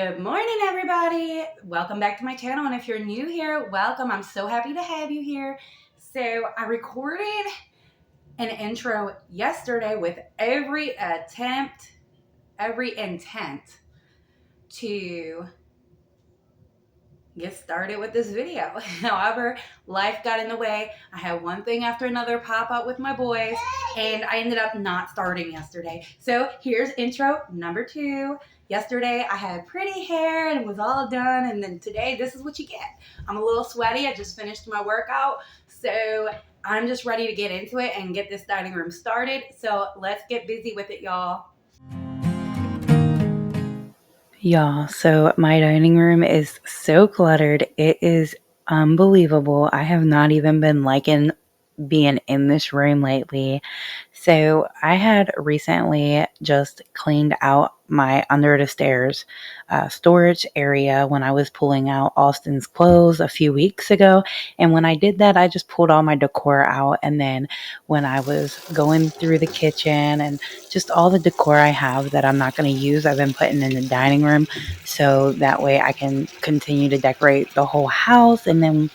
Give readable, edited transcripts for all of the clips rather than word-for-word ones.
Good morning, everybody. Welcome back to my channel. And if you're new here, welcome. I'm so happy to have you here. So I recorded an intro yesterday with every intent to get started with this video. However, life got in the way. I had one thing after another pop up with my boys, and I ended up not starting yesterday. So here's intro number 2. Yesterday I had pretty hair and it was all done, and then today this is what you get. I'm a little sweaty. I just finished my workout, so I'm just ready to get into it and get this dining room started. So let's get busy with it, y'all. Y'all, so my dining room is so cluttered. It is unbelievable. I have not even been liking being in this room lately. So I had recently just cleaned out my under the stairs storage area when I was pulling out Austin's clothes a few weeks ago. And when I did that, I just pulled all my decor out. And then when I was going through the kitchen and just all the decor I have that I'm not going to use, I've been putting in the dining room. So that way I can continue to decorate the whole house. And then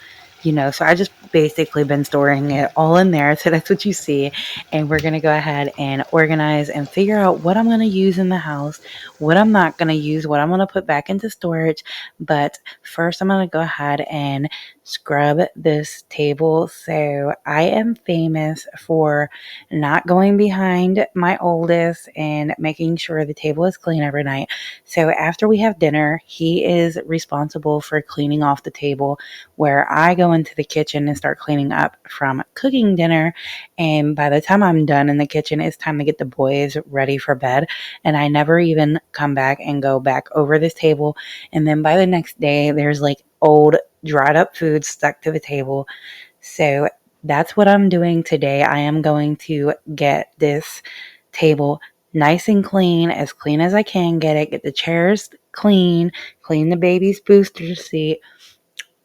so I just basically been storing it all in there. So that's what you see. And we're going to go ahead and organize and figure out what I'm going to use in the house, what I'm not going to use, what I'm going to put back into storage. But first, I'm going to go ahead and scrub this table. So I am famous for not going behind my oldest and making sure the table is clean every night. So after we have dinner, he is responsible for cleaning off the table, where I go into the kitchen and start cleaning up from cooking dinner. And by the time I'm done in the kitchen, it's time to get the boys ready for bed. And I never even come back and go back over this table. And then by the next day, there's like old dried up food stuck to the table. So that's what I'm doing today. I am going to get this table nice and clean as I can get it, get the chairs clean the baby's booster seat.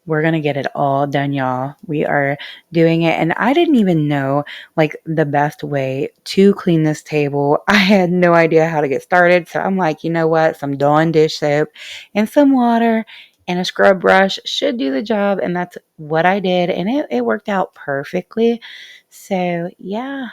We're going to get it all done, y'all. We are doing it. And I didn't even know like the best way to clean this table. I had no idea how to get started. So I'm like, you know what? Some Dawn dish soap and some water and a scrub brush should do the job. And that's what I did. And it worked out perfectly. So yeah.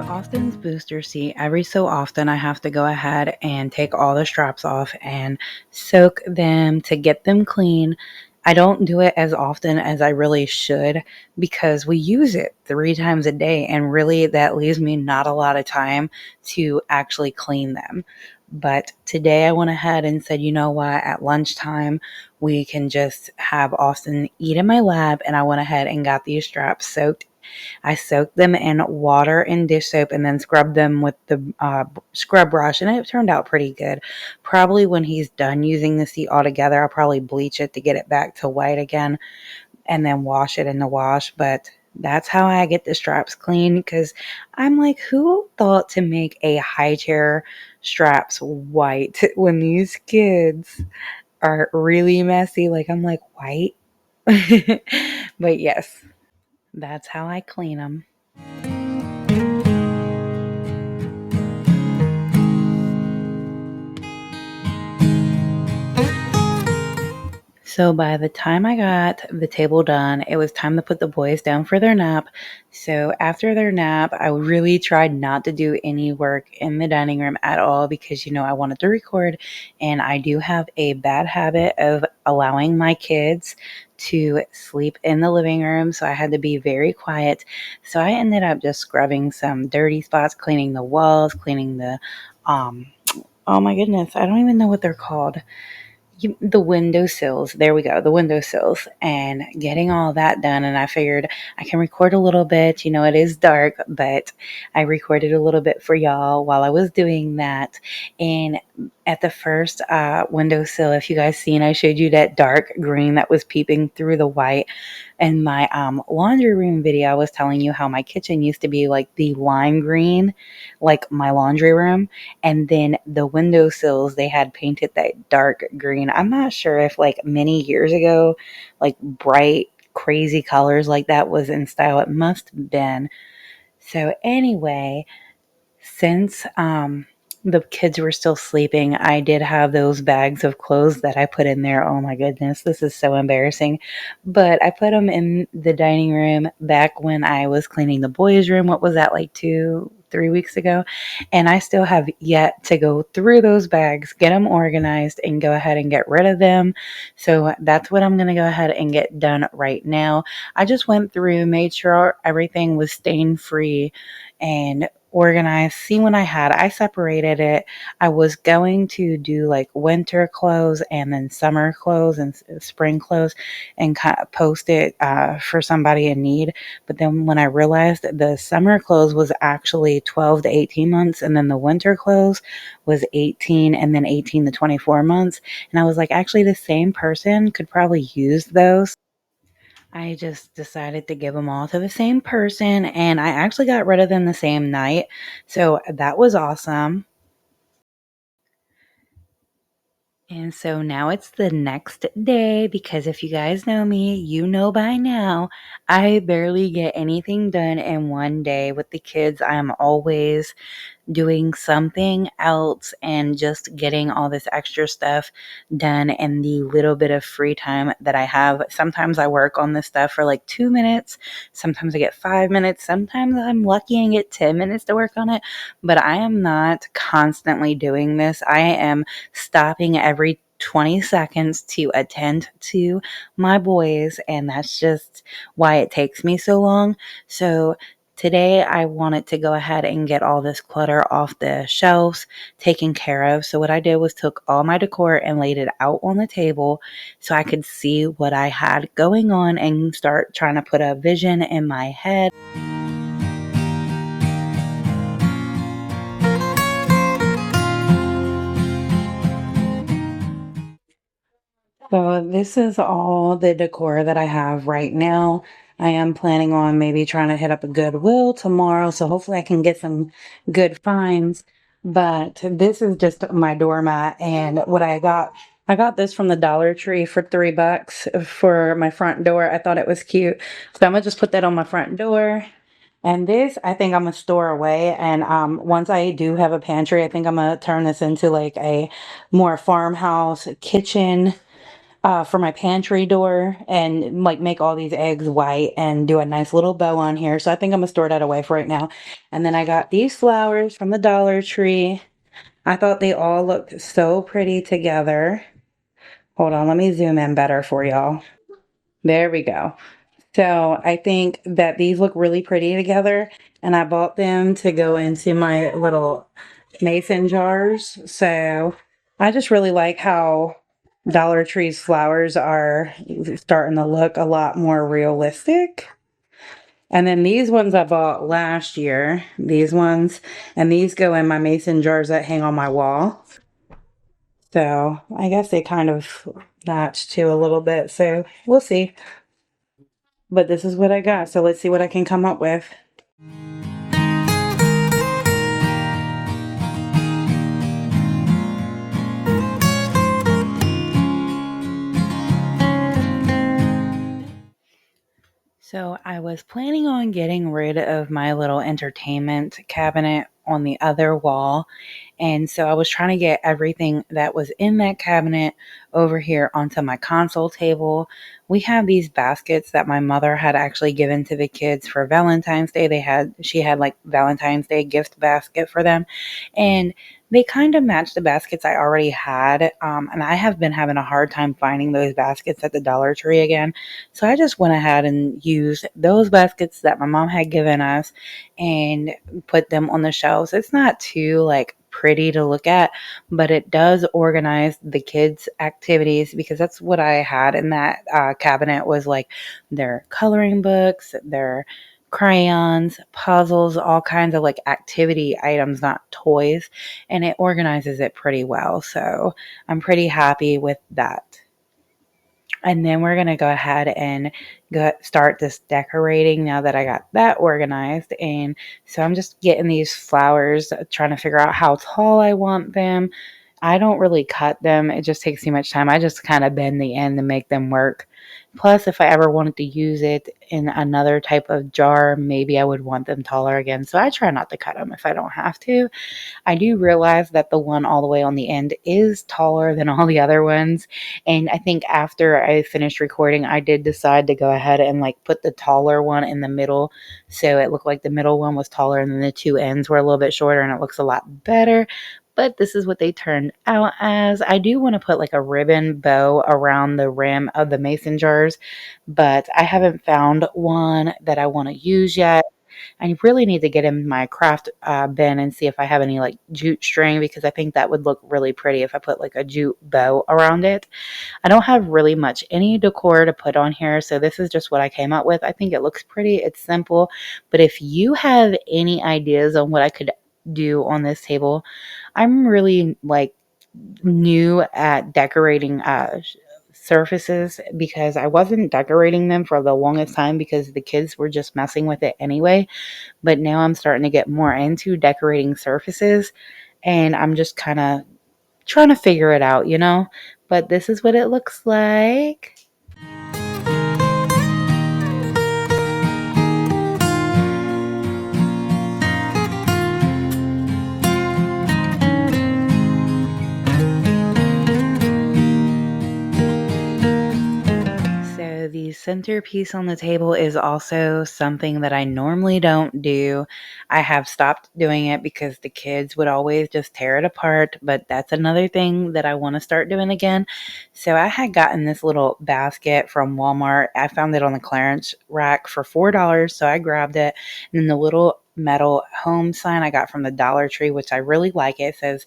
Austin's booster seat, every so often I have to go ahead and take all the straps off and soak them to get them clean. I don't do it as often as I really should because we use it 3 times a day, and really that leaves me not a lot of time to actually clean them. But today I went ahead and said, you know what, at lunchtime we can just have Austin eat in my lap, and I went ahead and got these straps soaked. I soaked them in water and dish soap and then scrubbed them with the scrub brush, and it turned out pretty good. Probably when he's done using the seat altogether, I'll probably bleach it to get it back to white again and then wash it in the wash. But that's how I get the straps clean, because I'm like, who thought to make a high chair straps white when these kids are really messy? Like, I'm like, white? But yes. That's how I clean them. So by the time I got the table done, it was time to put the boys down for their nap. So after their nap, I really tried not to do any work in the dining room at all because, I wanted to record, and I do have a bad habit of allowing my kids to sleep in the living room. So I had to be very quiet. So I ended up just scrubbing some dirty spots, cleaning the walls, cleaning the, oh my goodness, I don't even know what they're called. The windowsills. There we go. The windowsills, and getting all that done. And I figured I can record a little bit. It is dark, but I recorded a little bit for y'all while I was doing that. And at the first windowsill, if you guys seen, I showed you that dark green that was peeping through the white. In my laundry room video, I was telling you how my kitchen used to be like the lime green, like my laundry room. And then the windowsills, they had painted that dark green. I'm not sure if like many years ago, like bright, crazy colors like that was in style. It must have been. So, anyway, since the kids were still sleeping, I did have those bags of clothes that I put in there. Oh my goodness, this is so embarrassing. But I put them in the dining room back when I was cleaning the boys' room. What was that, like 3 weeks ago? And I still have yet to go through those bags, get them organized, and go ahead and get rid of them. So that's what I'm going to go ahead and get done right now. I just went through, made sure everything was stain free and organized, see what I had. I separated it. I was going to do like winter clothes and then summer clothes and spring clothes and kind of post it for somebody in need. But then when I realized that the summer clothes was actually 12 to 18 months and then the winter clothes was 18 and then 18 to 24 months. And I was like, actually, the same person could probably use those. I just decided to give them all to the same person, and I actually got rid of them the same night. So that was awesome. And so now it's the next day because if you guys know me, you know by now, I barely get anything done in one day with the kids. I'm always doing something else and just getting all this extra stuff done in the little bit of free time that I have. Sometimes I work on this stuff for like 2 minutes. Sometimes I get 5 minutes. Sometimes I'm lucky and get 10 minutes to work on it. But I am not constantly doing this. I am stopping every 20 seconds to attend to my boys, and that's just why it takes me so long. So today, I wanted to go ahead and get all this clutter off the shelves taken care of. So what I did was took all my decor and laid it out on the table so I could see what I had going on and start trying to put a vision in my head. So this is all the decor that I have right now. I am planning on maybe trying to hit up a Goodwill tomorrow, so hopefully I can get some good finds. But this is just my doormat, and what I got this from the Dollar Tree for $3 for my front door. I thought it was cute, so I'm gonna just put that on my front door. And this, I think I'm gonna store away. And once I do have a pantry, I think I'm gonna turn this into like a more farmhouse kitchen for my pantry door and like make all these eggs white and do a nice little bow on here. So I think I'm gonna store that away for right now. And then I got these flowers from the Dollar Tree. I thought they all looked so pretty together. Hold on, let me zoom in better for y'all. There we go. So I think that these look really pretty together, and I bought them to go into my little mason jars. So I just really like how Dollar Tree's flowers are starting to look a lot more realistic. And then these ones I bought last year, these ones, and these go in my mason jars that hang on my wall. So I guess they kind of match too a little bit. So we'll see. But this is what I got. So let's see what I can come up with. So I was planning on getting rid of my little entertainment cabinet on the other wall. And so I was trying to get everything that was in that cabinet over here onto my console table. We have these baskets that my mother had actually given to the kids for Valentine's Day. She had like Valentine's Day gift basket for them. And they kind of matched the baskets I already had. And I have been having a hard time finding those baskets at the Dollar Tree again. So I just went ahead and used those baskets that my mom had given us and put them on the shelves. It's not too like pretty to look at, but it does organize the kids' activities because that's what I had in that cabinet was like their coloring books, their crayons, puzzles, all kinds of like activity items, not toys, and it organizes it pretty well. So I'm pretty happy with that. And then we're going to go ahead and start this decorating now that I got that organized. And so I'm just getting these flowers, trying to figure out how tall I want them. I don't really cut them. It just takes too much time. I just kind of bend the end to make them work. Plus, if I ever wanted to use it in another type of jar, maybe I would want them taller again. So I try not to cut them if I don't have to. I do realize that the one all the way on the end is taller than all the other ones. And I think after I finished recording, I did decide to go ahead and like put the taller one in the middle. So it looked like the middle one was taller and then the two ends were a little bit shorter and it looks a lot better. But this is what they turned out as. I do want to put like a ribbon bow around the rim of the mason jars, but I haven't found one that I want to use yet. I really need to get in my craft bin and see if I have any like jute string, because I think that would look really pretty if I put like a jute bow around it. I don't have really much any decor to put on here, so this is just what I came up with. I think it looks pretty. It's simple, but if you have any ideas on what I could do on this table, I'm really like new at decorating surfaces, because I wasn't decorating them for the longest time because the kids were just messing with it anyway. But now I'm starting to get more into decorating surfaces, and I'm just kind of trying to figure it out, you know? But this is what it looks like. So the centerpiece on the table is also something that I normally don't do. I have stopped doing it because the kids would always just tear it apart, but that's another thing that I want to start doing again. So I had gotten this little basket from Walmart. I found it on the clearance rack for $4, so I grabbed it. And then the little metal home sign I got from the Dollar Tree, which I really like. It says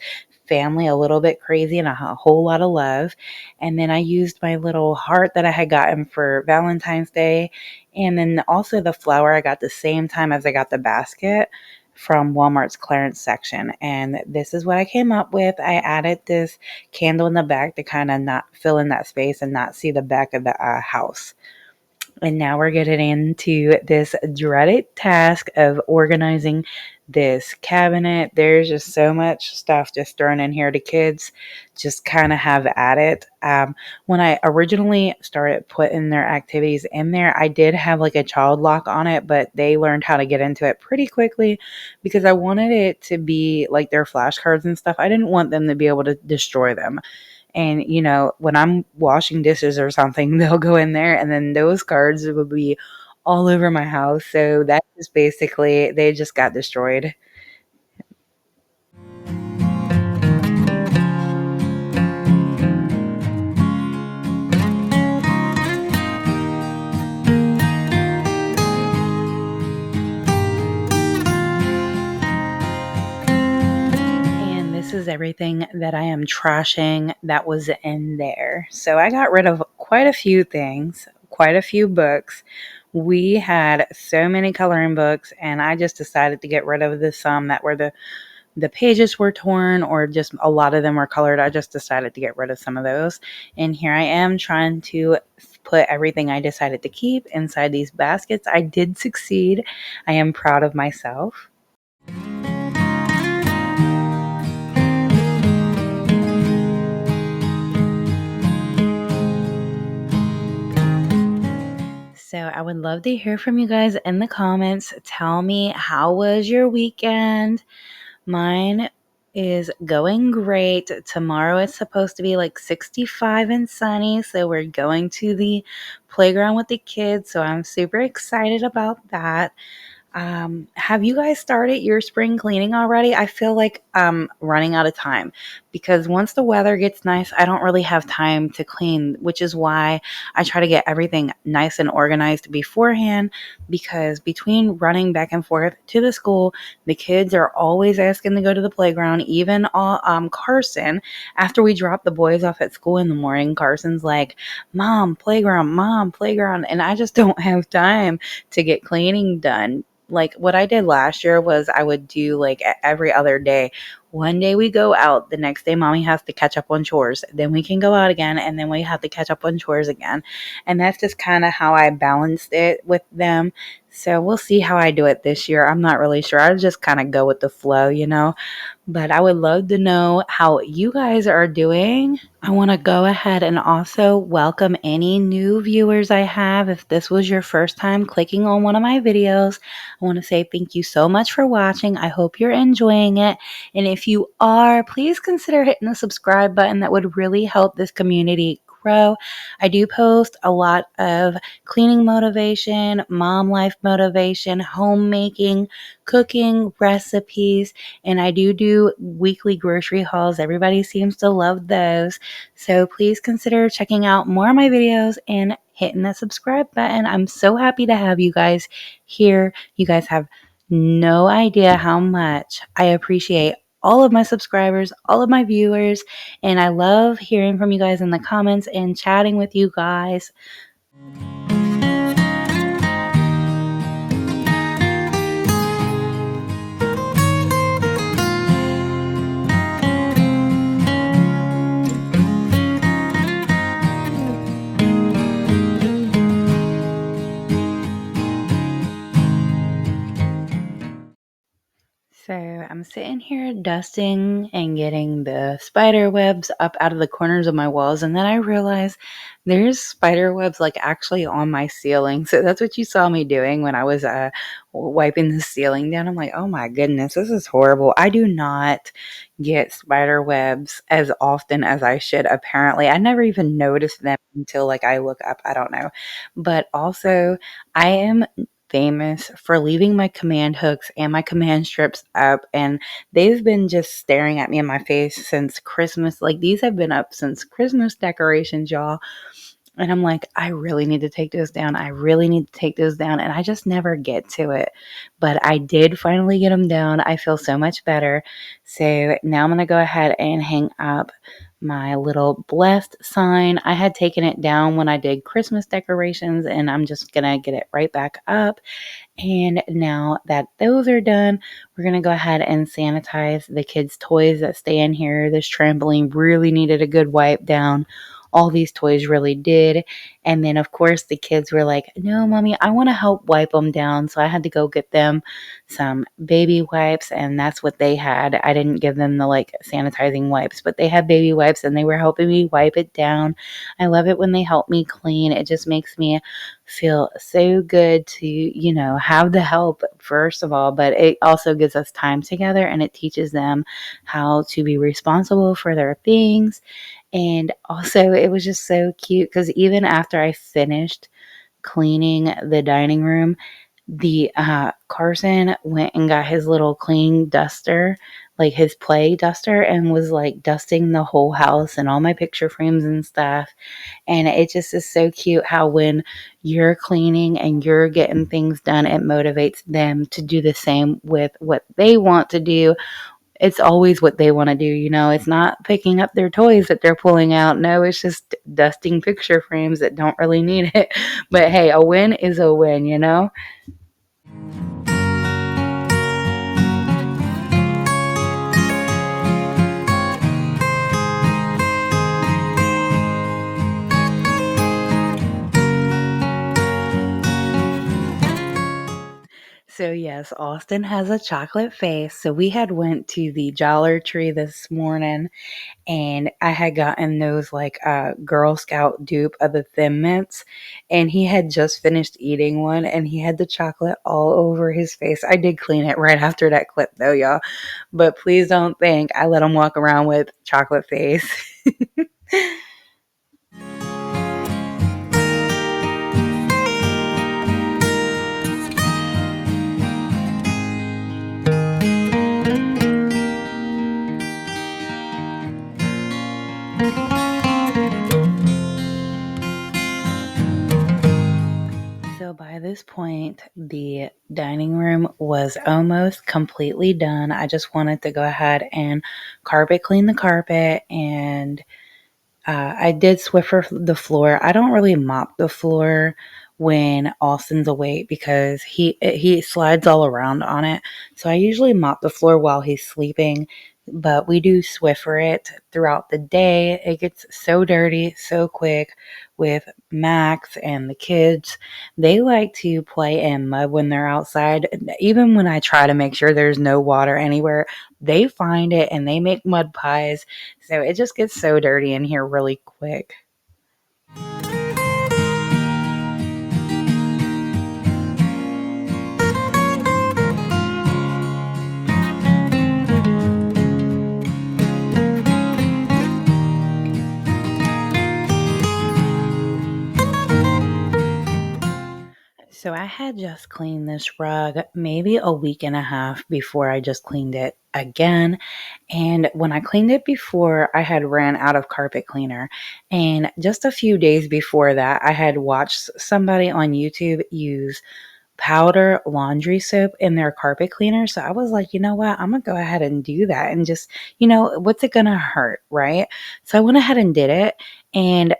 family a little bit crazy and a whole lot of love. And then I used my little heart that I had gotten for Valentine's Day. And then also the flower I got the same time as I got the basket from Walmart's clearance section. And this is what I came up with. I added this candle in the back to kind of not fill in that space and not see the back of the house. And now we're getting into this dreaded task of organizing this cabinet. There's just so much stuff just thrown in here. The kids just kind of have at it. When I originally started putting their activities in there, I did have like a child lock on it, but they learned how to get into it pretty quickly because I wanted it to be like their flashcards and stuff. I didn't want them to be able to destroy them. And, you know, when I'm washing dishes or something, they'll go in there and then those cards will be all over my house. So that is basically, they just got destroyed. And this is everything that I am trashing that was in there. So I got rid of quite a few things, quite a few books. We had so many coloring books, and I just decided to get rid of the some that were the pages were torn or just a lot of them were colored. I just decided to get rid of some of those. And here I am trying to put everything I decided to keep inside these baskets. I did succeed. I am proud of myself. So I would love to hear from you guys in the comments. Tell me, how was your weekend? Mine is going great. Tomorrow it's supposed to be like 65 and sunny, so we're going to the playground with the kids, so I'm super excited about that. Have you guys started your spring cleaning already? I feel like I'm running out of time because once the weather gets nice, I don't really have time to clean, which is why I try to get everything nice and organized beforehand, because between running back and forth to the school, the kids are always asking to go to the playground. Even Carson, after we drop the boys off at school in the morning, Carson's like, Mom, playground. And I just don't have time to get cleaning done. Like what I did last year was I would do like every other day one day we go out, the next day mommy has to catch up on chores, then we can go out again, and then we have to catch up on chores again. And that's just kind of how I balanced it with them. So we'll see how I do it this year. I'm not really sure. I'll just kind of go with the flow, but I would love to know how you guys are doing. I want to go ahead and also welcome any new viewers I have. If this was your first time clicking on one of my videos, I want to say thank you so much for watching. I hope you're enjoying it. And if you are, please consider hitting the subscribe button. That would really help this community grow. I do post a lot of cleaning motivation, mom life motivation, homemaking, cooking, recipes, and I do weekly grocery hauls. Everybody seems to love those. So please consider checking out more of my videos and hitting the subscribe button. I'm so happy to have you guys here. You guys have no idea how much I appreciate all of my subscribers, all of my viewers, and I love hearing from you guys in the comments and chatting with you guys. So I'm sitting here dusting and getting the spider webs up out of the corners of my walls, and then I realized there's spider webs like actually on my ceiling. So that's what you saw me doing when I was wiping the ceiling down. I'm like, oh my goodness, this is horrible. I do not get spider webs as often as I should. Apparently, I never even noticed them until like I look up. I don't know, but also I am famous for leaving my command hooks and my command strips up, and they've been just staring at me in my face since Christmas. Like, these have been up since Christmas decorations, y'all. And I'm like, I really need to take those down. I really need to take those down. And I just never get to it. But I did finally get them down. I feel so much better. So now I'm going to go ahead and hang up my little blessed sign. I had taken it down when I did Christmas decorations, and I'm just going to get it right back up. And now that those are done, we're going to go ahead and sanitize the kids' toys that stay in here. This trampoline really needed a good wipe down. All these toys really did. And then, of course, the kids were like, no, mommy, I want to help wipe them down. So I had to go get them some baby wipes, and that's what they had. I didn't give them the like sanitizing wipes, but they had baby wipes and they were helping me wipe it down. I love it when they help me clean. It just makes me feel so good to, have the help, first of all, but it also gives us time together and it teaches them how to be responsible for their things. And also, it was just so cute because even after I finished cleaning the dining room, the Carson went and got his little clean duster, like his play duster, and was like dusting the whole house and all my picture frames and stuff. And it just is so cute how when you're cleaning and you're getting things done, it motivates them to do the same with what they want to do. It's always what they want to do, It's not picking up their toys that they're pulling out. No, it's just dusting picture frames that don't really need it. But hey, a win is a win. So yes, Austin has a chocolate face. So we had went to the Dollar Tree this morning, and I had gotten those like Girl Scout dupe of the Thin Mints, and he had just finished eating one, and he had the chocolate all over his face. I did clean it right after that clip though, y'all. But please don't think I let him walk around with chocolate face. So by this point, the dining room was almost completely done. I just wanted to go ahead and carpet clean the carpet, and I did Swiffer the floor. I don't really mop the floor when Austin's awake because he slides all around on it. So I usually mop the floor while he's sleeping but we do Swiffer it throughout the day. It gets so dirty so quick with Max and the kids. They like to play in mud when they're outside. Even when I try to make sure there's no water anywhere, they find it and they make mud pies. So it just gets so dirty in here really quick. So I had just cleaned this rug maybe a week and a half before I just cleaned it again. And when I cleaned it before, I had ran out of carpet cleaner. And just a few days before that, I had watched somebody on YouTube use powder laundry soap in their carpet cleaner. So I was like, you know what? I'm going to go ahead and do that and just, what's it going to hurt? Right. So I went ahead and did it. And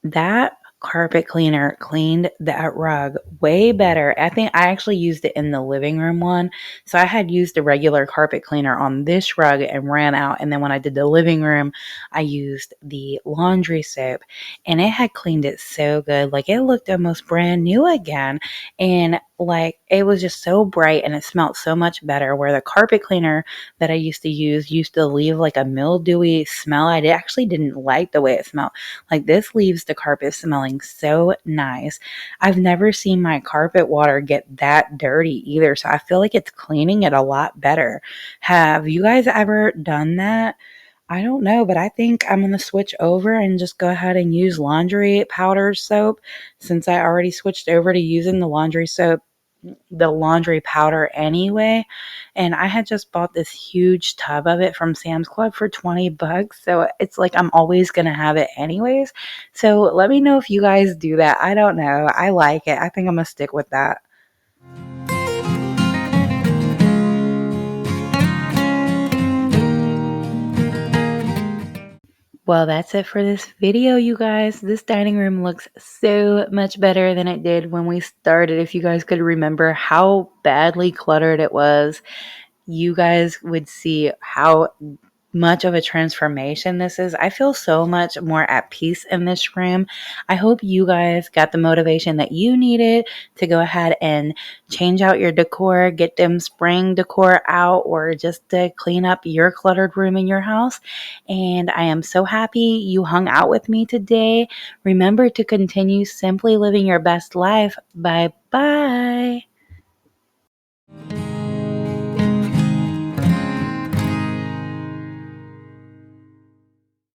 that carpet cleaner cleaned that rug way better. I think I actually used it in the living room one. So I had used a regular carpet cleaner on this rug and ran out. And then when I did the living room, I used the laundry soap and it had cleaned it so good. Like it looked almost brand new again. And like it was just so bright and it smelled so much better. Where the carpet cleaner that I used to leave like a mildewy smell. I actually didn't like the way it smelled. Like this leaves the carpet smelling so nice. I've never seen my carpet water get that dirty either. So I feel like it's cleaning it a lot better. Have you guys ever done that? I don't know, but I think I'm going to switch over and just go ahead and use laundry powder soap since I already switched over to using the laundry powder anyway. And I had just bought this huge tub of it from Sam's Club for 20 bucks. So it's like I'm always going to have it anyways. So let me know if you guys do that. I don't know. I like it. I think I'm going to stick with that. Well, that's it for this video, you guys. This dining room looks so much better than it did when we started. If you guys could remember how badly cluttered it was, you guys would see how much of a transformation this is. I feel so much more at peace in this room. I hope you guys got the motivation that you needed to go ahead and change out your decor, get them spring decor out, or just to clean up your cluttered room in your house. And I am so happy you hung out with me today. Remember to continue simply living your best life. Bye bye.